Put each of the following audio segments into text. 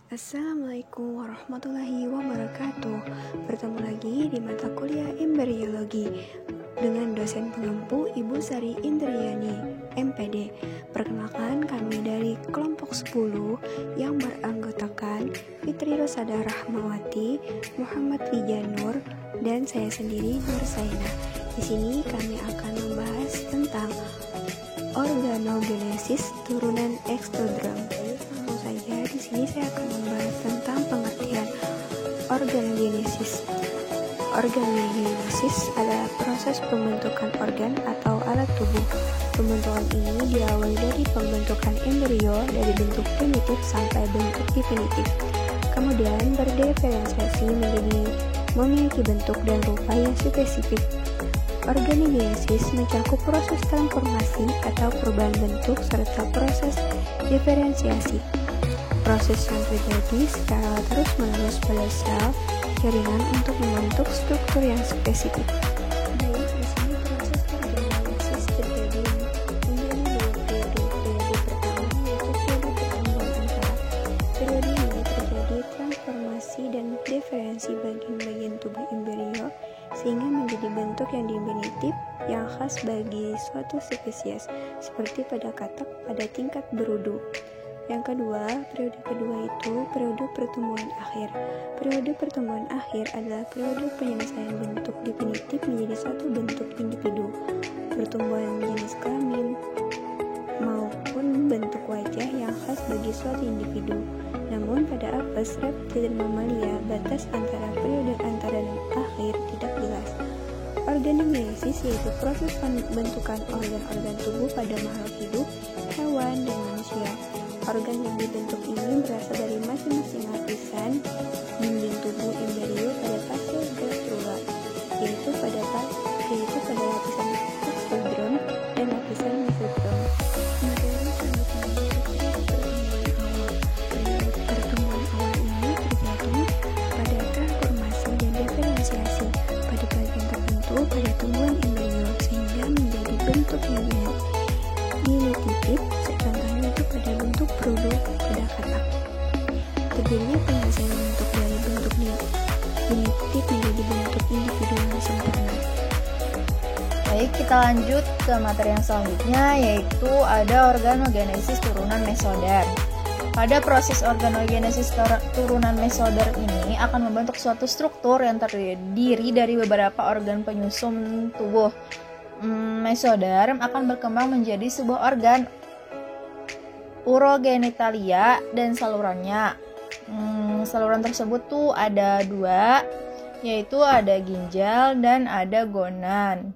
Assalamualaikum warahmatullahi wabarakatuh. Bertemu lagi di mata kuliah Embryologi dengan dosen pengampu Ibu Sari Indriani, MPD. Perkenalkan, kami dari kelompok 10 yang beranggotakan Fitri Rosada Rahmawati, Muhammad Wijanur, dan saya sendiri Nur Saina. Di sini kami akan membahas tentang organogenesis turunan ektoderm. Langsung saja, di sini saya akan membahas tentang pengertian organogenesis. Organogenesis adalah proses pembentukan organ atau alat tubuh. Pembentukan ini diawali dari pembentukan embrio dari bentuk primitif sampai bentuk definitif. Kemudian berdiferensiasi menjadi memiliki bentuk dan rupa yang spesifik. Organogenesis mencakup proses transformasi atau perubahan bentuk serta proses diferensiasi. Proses yang terjadi secara terus-menerus pada sel jaringan untuk membentuk struktur yang spesifik. Baik, di sini proses organogenesis terjadi menjadi dua periode. Periode pertama yaitu periode pertumbuhan antara. Periode ini terjadi transformasi dan diferensi bagian-bagian tubuh embrio sehingga menjadi bentuk yang definitif yang khas bagi suatu spesies, seperti pada katak pada tingkat berudu. Yang kedua, periode kedua itu periode pertumbuhan akhir. Periode pertumbuhan akhir adalah periode penyelesaian bentuk definitif menjadi satu bentuk individu, pertumbuhan jenis kelamin maupun bentuk wajah yang khas bagi suatu individu. Namun pada apes, reptil, dan mamalia, batas antara periode antara dan akhir tidak jelas. Organogenesis yaitu proses pembentukan organ-organ tubuh pada makhluk hidup, hewan, dan manusia. Organ yang dibentuk ini berasal dari masing-masing lapisan dinding tubuh embrio pada fase gastrula, yaitu pada lapisan ektoderm dan lapisan mesotderm. Materi selanjutnya yaitu pertumbuhan awal ini terjadi pada transformasi dan diferensiasi pada bagian tertentu pada tumbuhan embrio sehingga menjadi bentuk yang definitif. Contohnya itu pada bentuk produk pada katak. Terjadinya penyelesaian bentuk dari bentuk definitif menjadi bentuk individu yang sempurna. Baik, kita lanjut ke materi yang selanjutnya, yaitu ada organogenesis turunan mesoderm. Pada proses organogenesis turunan mesoderm ini akan membentuk suatu struktur yang terdiri dari beberapa organ penyusun tubuh. Mesoderm akan berkembang menjadi sebuah organ urogenitalia dan salurannya. Saluran tersebut tuh ada dua, yaitu ada ginjal dan ada gonan.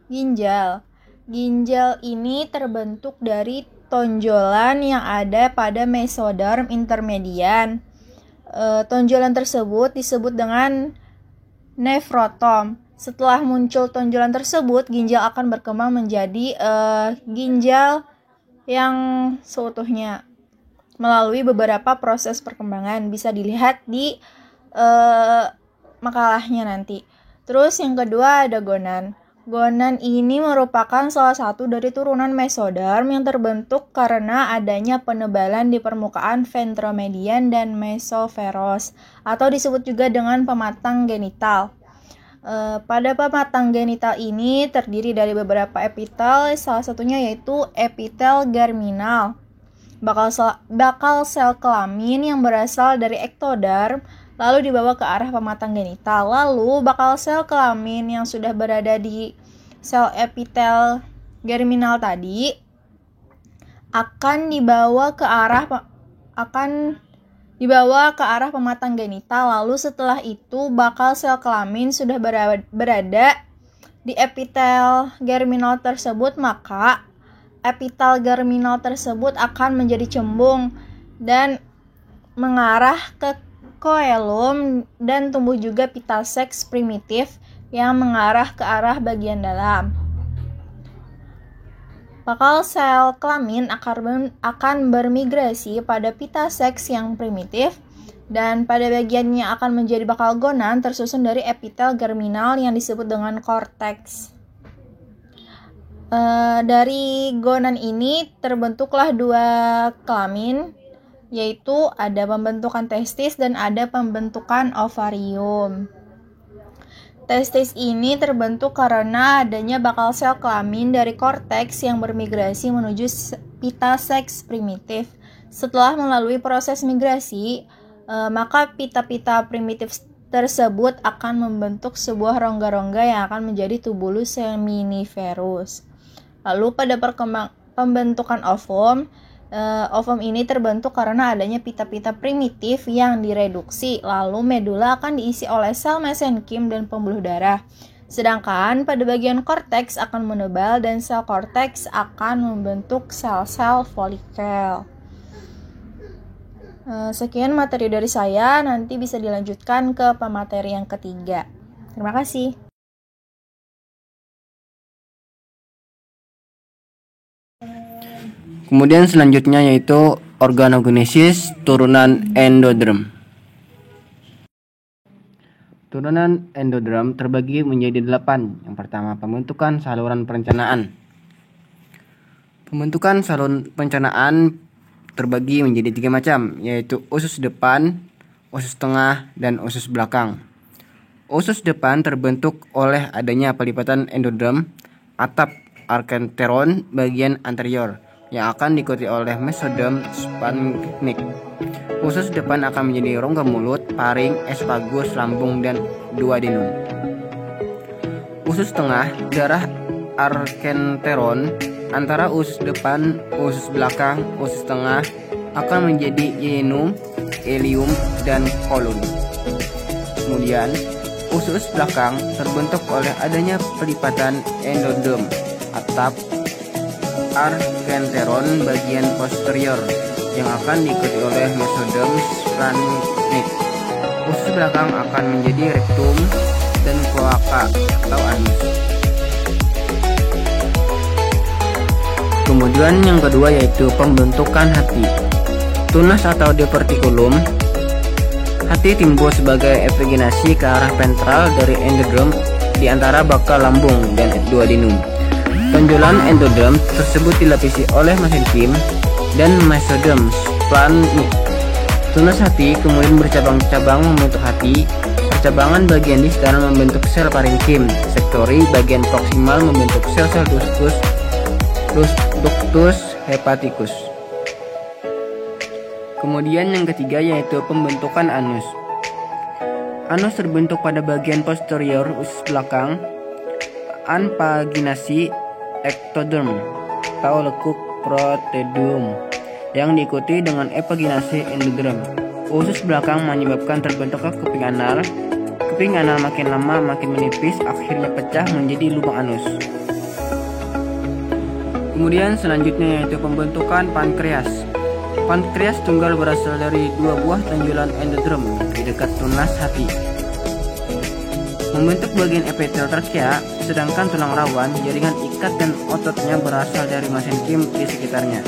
Ginjal ini terbentuk dari tonjolan yang ada pada mesoderm intermedian. Tonjolan tersebut disebut dengan nefrotom. Setelah muncul tonjolan tersebut, ginjal akan berkembang menjadi ginjal yang seutuhnya melalui beberapa proses perkembangan. Bisa dilihat di makalahnya nanti. Terus yang kedua ada gonan. Gonan ini merupakan salah satu dari turunan mesoderm yang terbentuk karena adanya penebalan di permukaan ventromedian dan mesoferos, atau disebut juga dengan pematang genital. Pada pematang genital ini terdiri dari beberapa epitel, salah satunya yaitu epitel germinal, bakal sel kelamin yang berasal dari ektoderm, lalu dibawa ke arah pematang genital. Lalu bakal sel kelamin yang sudah berada di sel epitel germinal tadi akan dibawa ke arah pematang genital. Lalu setelah itu bakal sel kelamin sudah berada di epitel germinal tersebut, maka epitel germinal tersebut akan menjadi cembung dan mengarah ke koelom dan tumbuh juga pita seks primitif yang mengarah ke arah bagian dalam. Bakal sel kelamin akan bermigrasi pada pita seks yang primitif dan pada bagiannya akan menjadi bakal gonan tersusun dari epitel germinal yang disebut dengan korteks. Dari gonan ini terbentuklah dua kelamin yaitu ada pembentukan testis dan ada pembentukan ovarium. Testis ini terbentuk karena adanya bakal sel kelamin dari korteks yang bermigrasi menuju pita seks primitif. Setelah melalui proses migrasi, maka pita-pita primitif tersebut akan membentuk sebuah rongga-rongga yang akan menjadi tubulus seminiferus. Lalu pada pembentukan ovum, ovum ini terbentuk karena adanya pita-pita primitif yang direduksi, lalu medula akan diisi oleh sel mesenkim dan pembuluh darah. Sedangkan pada bagian korteks akan menebal dan sel korteks akan membentuk sel-sel folikel. Sekian materi dari saya, nanti bisa dilanjutkan ke pemateri yang ketiga. Terima kasih. Kemudian selanjutnya yaitu organogenesis turunan endoderm. Turunan endoderm terbagi menjadi 8. Yang pertama, pembentukan saluran pencernaan. Pembentukan saluran pencernaan terbagi menjadi 3 macam, yaitu usus depan, usus tengah, dan usus belakang. Usus depan terbentuk oleh adanya pelipatan endoderm atap arkenteron bagian anterior yang akan diikuti oleh mesoderm splanchnic. Usus depan akan menjadi rongga mulut, paring, esophagus, lambung, dan duodenum. Usus tengah, darah arkenteron antara usus depan, usus belakang, usus tengah akan menjadi ileum, ileum, dan kolon. Kemudian, usus belakang terbentuk oleh adanya pelipatan endoderm atap arkenteron bagian posterior yang akan diikuti oleh mesoderm splanchnic. Usus belakang akan menjadi rektum dan kloaka atau anus. Kemudian yang kedua yaitu pembentukan hati. Tunas atau diverticulum. Hati timbul sebagai epigenasi ke arah ventral dari endoderm di antara bakal lambung dan duodenum. Tonjolan endoderm tersebut dilapisi oleh mesenkim dan mesoderm splanchnic. Tunas hati kemudian bercabang-cabang membentuk hati. Percabangan bagian distal membentuk sel parenkim. Sektori bagian proksimal membentuk sel-sel ductus hepaticus. Kemudian yang ketiga yaitu pembentukan anus. Anus terbentuk pada bagian posterior usus belakang, anpaginasi ectoderm atau lekuk protedium yang diikuti dengan epiginasi endoderm. Usus belakang menyebabkan terbentuknya kuping anal. Kuping anal makin lama makin menipis, akhirnya pecah menjadi lubang anus. Kemudian selanjutnya yaitu pembentukan pankreas. Pankreas tunggal berasal dari 2 buah tonjolan endoderm di dekat tunas hati. Membentuk bagian epitel trakea, sedangkan tulang rawan, jaringan ikat dan ototnya berasal dari mesenkim di sekitarnya.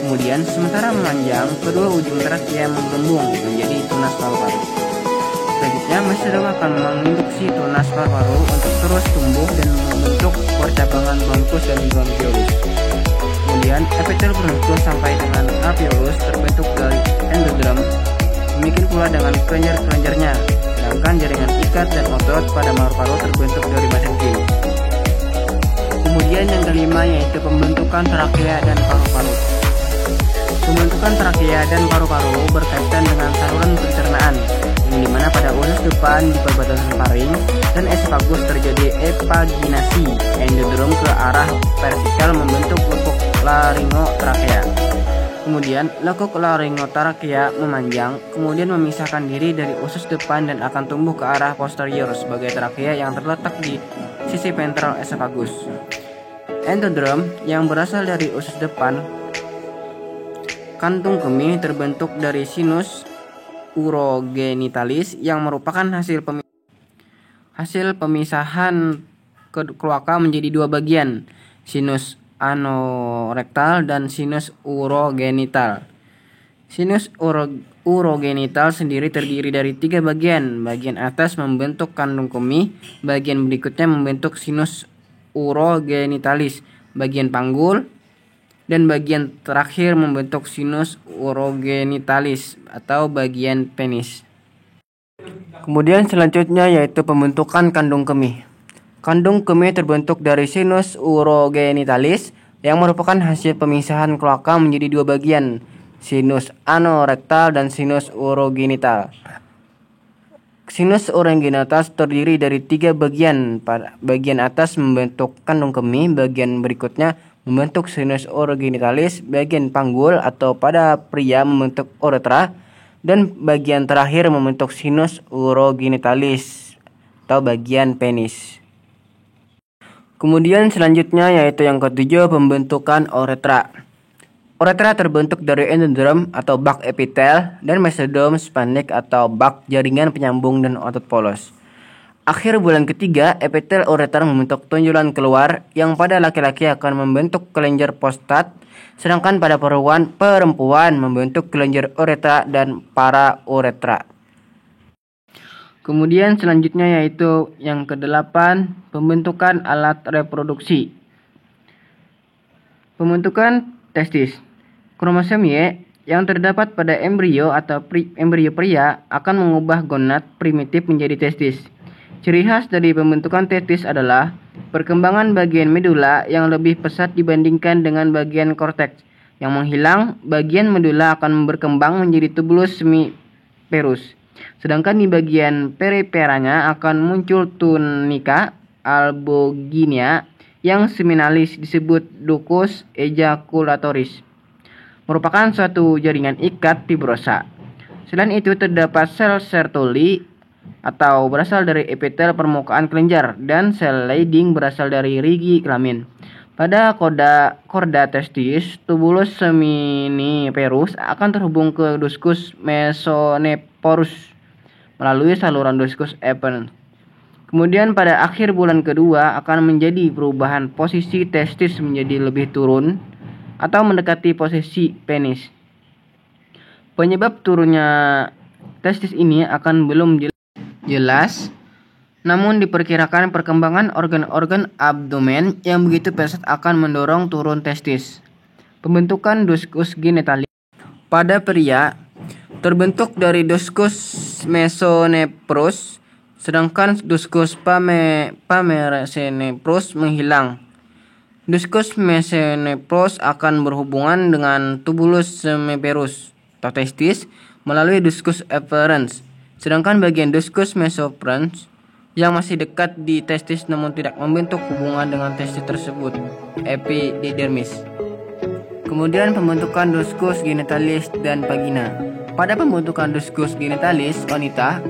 Kemudian sementara memanjang, kedua ujung trakea mengembung menjadi tunas paru-paru. Selanjutnya mesoderm akan menginduksi tunas paru-paru untuk terus tumbuh dan membentuk percabangan bronkus dan bronchiolus. Kemudian epitel bronkus sampai dengan alveolus terbentuk dari endoderm, demikian pula dengan kelenjar-kelenjarnya. Sedangkan jaringan ikat dan otot pada paru-paru terbentuk dari mesenkim. Kemudian yang kelima yaitu pembentukan trakea dan paru-paru. Pembentukan trakea dan paru-paru berkaitan dengan saluran pencernaan, yang dimana pada usus depan di perbatasan paring dan esophagus terjadi epaginasi endoderm ke arah vertikal membentuk lekuk laringotrakea. Kemudian lekuk laringotrakea memanjang, kemudian memisahkan diri dari usus depan dan akan tumbuh ke arah posterior sebagai trakea yang terletak di sisi ventral esophagus. Endoderm yang berasal dari usus depan kantung kemih terbentuk dari sinus urogenitalis yang merupakan hasil pemisahan kloaka menjadi 2 bagian, sinus anorektal dan sinus urogenital. Sinus urogenital sendiri terdiri dari 3 bagian. Bagian atas membentuk kantung kemih, bagian berikutnya membentuk sinus urogenitalis, bagian panggul, dan bagian terakhir membentuk sinus urogenitalis atau bagian penis. Kemudian selanjutnya yaitu pembentukan kandung kemih. Kandung kemih terbentuk dari sinus urogenitalis yang merupakan hasil pemisahan kloaka menjadi dua bagian, sinus anorektal dan sinus urogenital. Sinus urogenital terdiri dari 3 bagian. Bagian atas membentuk kandung kemih, bagian berikutnya membentuk sinus urogenitalis, bagian panggul atau pada pria membentuk uretra, dan bagian terakhir membentuk sinus urogenitalis atau bagian penis. Kemudian selanjutnya yaitu yang ketujuh, pembentukan uretra. Uretra terbentuk dari endodrem atau bak epitel dan mesodom spandik atau bak jaringan penyambung dan otot polos. Akhir bulan ketiga, epitel ureter membentuk tonjolan keluar yang pada laki-laki akan membentuk kelenjar prostat, sedangkan pada perempuan membentuk kelenjar uretra dan parauretra. Kemudian selanjutnya yaitu yang kedelapan, pembentukan alat reproduksi. Pembentukan testis. Kromosom Y yang terdapat pada embrio atau embrio pria akan mengubah gonad primitif menjadi testis. Ciri khas dari pembentukan testis adalah perkembangan bagian medula yang lebih pesat dibandingkan dengan bagian korteks. Yang menghilang, bagian medula akan berkembang menjadi tubulus semiperus. Sedangkan di bagian periferanya akan muncul tunika albuginea yang seminalis disebut ductus ejaculatoris, merupakan suatu jaringan ikat fibrosa. Selain itu terdapat sel Sertoli atau berasal dari epitel permukaan kelenjar dan sel Leydig berasal dari rigi kelamin. Pada korda testis, tubulus seminiferus akan terhubung ke ductus mesonephorus melalui saluran ductus efferens. Kemudian pada akhir bulan kedua akan menjadi perubahan posisi testis menjadi lebih turun atau mendekati posisi penis. Penyebab turunnya testis ini akan belum jelas, namun diperkirakan perkembangan organ-organ abdomen yang begitu pesat akan mendorong turun testis. Pembentukan ductus genitalis. Pada pria, terbentuk dari ductus mesonephros, sedangkan ductus pamerasenephros menghilang. Ductus mesonephros akan berhubungan dengan tubulus semiperus atau testis melalui ductus efferens, sedangkan bagian ductus mesonephros yang masih dekat di testis namun tidak membentuk hubungan dengan testis tersebut, epididymis. Kemudian pembentukan ductus genitalis dan vagina. Pada pembentukan ductus genitalis wanita,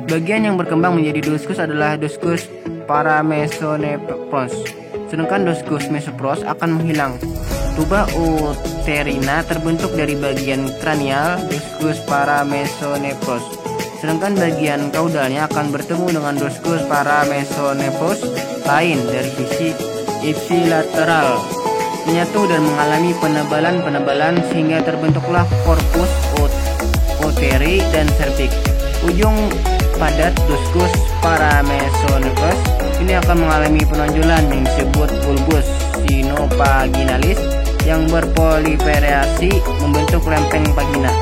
bagian yang berkembang menjadi ductus adalah ductus paramesonephros, sedangkan ductus mesonephros akan menghilang. Tuba uterina terbentuk dari bagian kranial ductus paramesonephros, sedangkan bagian kaudalnya akan bertemu dengan ductus paramesonephros lain dari sisi ipsilateral, menyatu dan mengalami penebalan sehingga terbentuklah corpus uteri dan cervix. Ujung padat ductus paramesonephros ini akan mengalami penonjolan yang disebut bulbus sinopaginalis yang berproliferasi membentuk lempeng vagina.